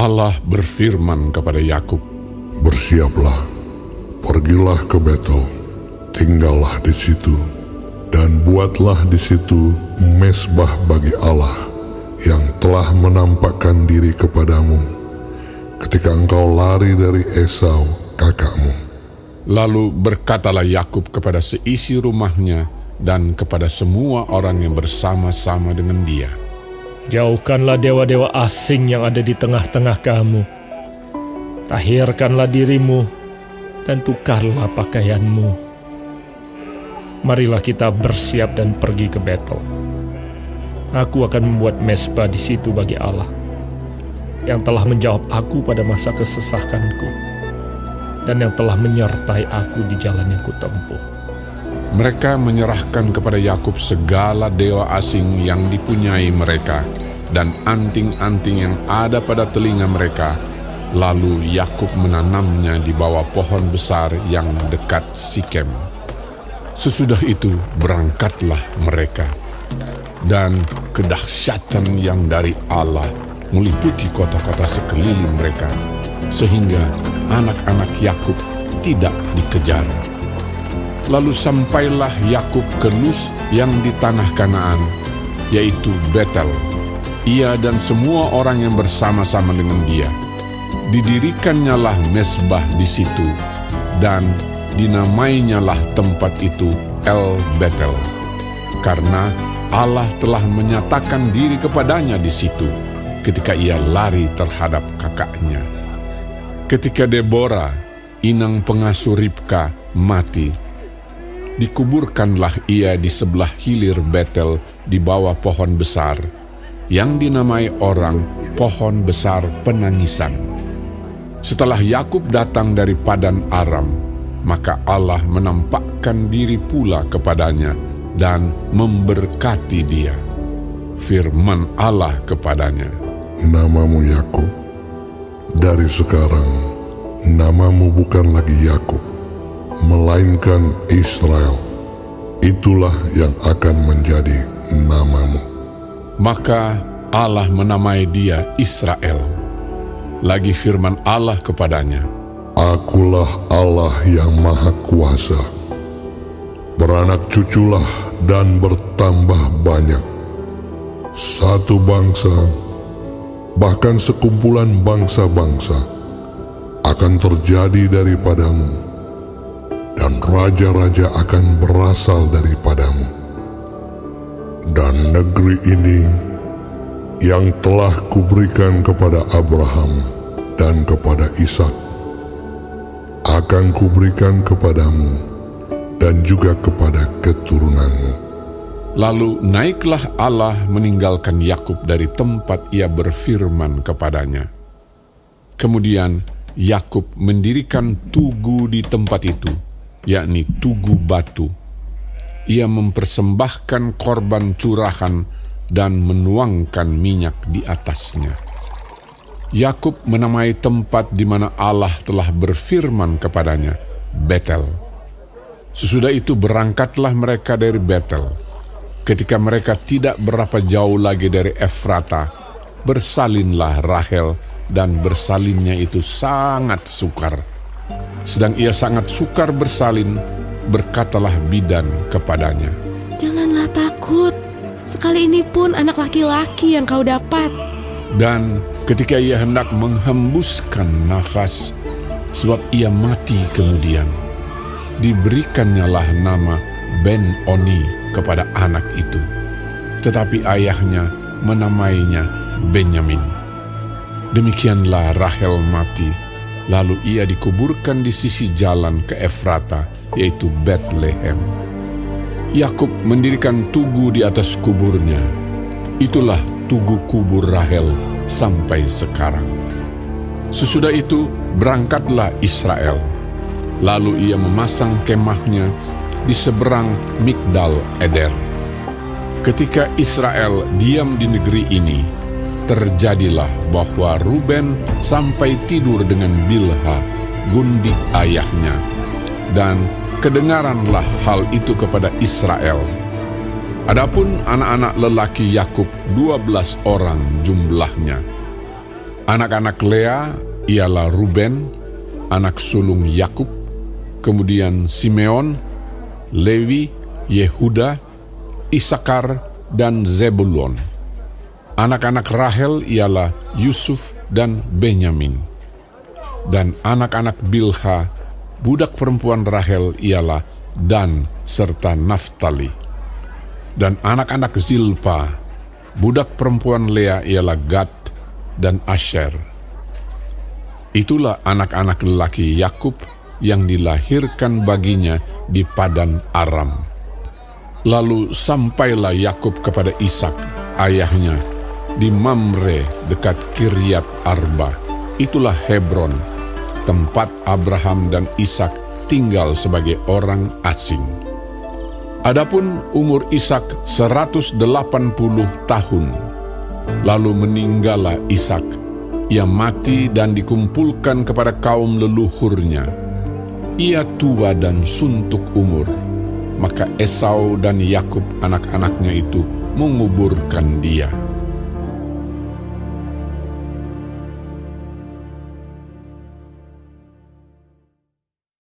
Allah berfirman kepada Yakub, "Bersiaplah, pergilah ke Betel, tinggallah di situ, dan buatlah di situ mezbah bagi Allah yang telah menampakkan diri kepadamu ketika engkau lari dari Esau kakakmu." Lalu berkatalah Yakub kepada seisi rumahnya dan kepada semua orang yang bersama-sama dengan dia, "Jauhkanlah dewa-dewa asing yang ada di tengah-tengah kamu. Tahirkanlah dirimu dan tukarlah pakaianmu. Marilah kita bersiap dan pergi ke Betel. Aku akan membuat mezbah di situ bagi Allah, yang telah menjawab aku pada masa kesesakanku, dan yang telah menyertai aku di jalan yang kutempuh." Mereka menyerahkan kepada Yakub segala dewa asing yang dipunyai mereka dan anting-anting yang ada pada telinga mereka. Lalu Yakub menanamnya di bawah pohon besar yang dekat Sikem. Sesudah itu berangkatlah mereka, dan kedahsyatan yang dari Allah meliputi kota-kota sekeliling mereka, sehingga anak-anak Yakub tidak dikejar. Lalu sampailah Yakub ke Luz yang di tanah Kanaan, yaitu Betel, ia dan semua orang yang bersama-sama dengan dia. Didirikannya mezbah di situ, dan dinamainyalah tempat itu El Betel, karena Allah telah menyatakan diri kepadanya di situ ketika ia lari terhadap kakaknya. Ketika Deborah, inang pengasuh Ribka, mati, dikuburkanlah ia di sebelah hilir Betel di bawah pohon besar, yang dinamai orang pohon besar penangisan. Setelah Yakub datang dari Padan Aram, maka Allah menampakkan diri pula kepadanya dan memberkati dia. Firman Allah kepadanya, "Namamu Yakub, dari sekarang namamu bukan lagi Yakub, melainkan Israel. Itulah yang akan menjadi namamu." Maka Allah menamai dia Israel. Lagi firman Allah kepadanya, "Akulah Allah yang Maha Kuasa. Beranak cuculah dan bertambah banyak. Satu bangsa, bahkan sekumpulan bangsa-bangsa, akan terjadi daripadamu, dan raja-raja akan berasal daripadamu. Dan negeri ini yang telah kuberikan kepada Abraham dan kepada Ishak, akan kuberikan kepadamu dan juga kepada keturunanmu." Lalu naiklah Allah meninggalkan Yakub dari tempat ia berfirman kepadanya. Kemudian Yakub mendirikan tugu di tempat itu, yakni tugu batu. Ia mempersembahkan korban curahan dan menuangkan minyak di atasnya. Yakub menamai tempat di mana Allah telah berfirman kepadanya Betel. Sesudah itu berangkatlah mereka dari Betel. Ketika mereka tidak berapa jauh lagi dari Efrata, bersalinlah Rahel, dan bersalinnya itu sangat sukar. Sedang ia sangat sukar bersalin, berkatalah bidan kepadanya, "Janganlah takut, sekali ini pun anak laki-laki yang kau dapat." Dan ketika ia hendak menghembuskan nafas, sebab ia mati kemudian, diberikannya nama Ben-Oni kepada anak itu. Tetapi ayahnya menamainya Benyamin. Demikianlah Rahel mati, lalu ia dikuburkan di sisi jalan ke Efrata, yaitu Betlehem. Yakub mendirikan tugu di atas kuburnya. Itulah tugu kubur Rahel sampai sekarang. Sesudah itu berangkatlah Israel. Lalu ia memasang kemahnya di seberang Migdal Eder. Ketika Israel diam di negeri ini, terjadilah bahwa Ruben sampai tidur dengan Bilha, gundik ayahnya, dan kedengaranlah hal itu kepada Israel. Adapun anak-anak lelaki Yakub 12 orang jumlahnya. Anak-anak Lea ialah Ruben, anak sulung Yakub, kemudian Simeon, Lewi, Yehuda, Isakar, dan Zebulon. Anak-anak Rahel ialah Yusuf dan Benyamin. Dan anak-anak Bilha, budak perempuan Rahel ialah Dan serta Naftali. Dan anak-anak Zilpa, budak perempuan Lea ialah Gad dan Asher. Itulah anak-anak lelaki Yakub yang dilahirkan baginya di Padan Aram. Lalu sampailah Yakub kepada Ishak, ayahnya, di Mamre dekat Kiryat Arba. Itulah Hebron, tempat Abraham dan Ishak tinggal sebagai orang asing. Adapun umur Ishak 180 tahun. Lalu meninggallah Ishak. Ia mati dan dikumpulkan kepada kaum leluhurnya. Ia tua dan suntuk umur. Maka Esau dan Yakub anak-anaknya itu menguburkan dia.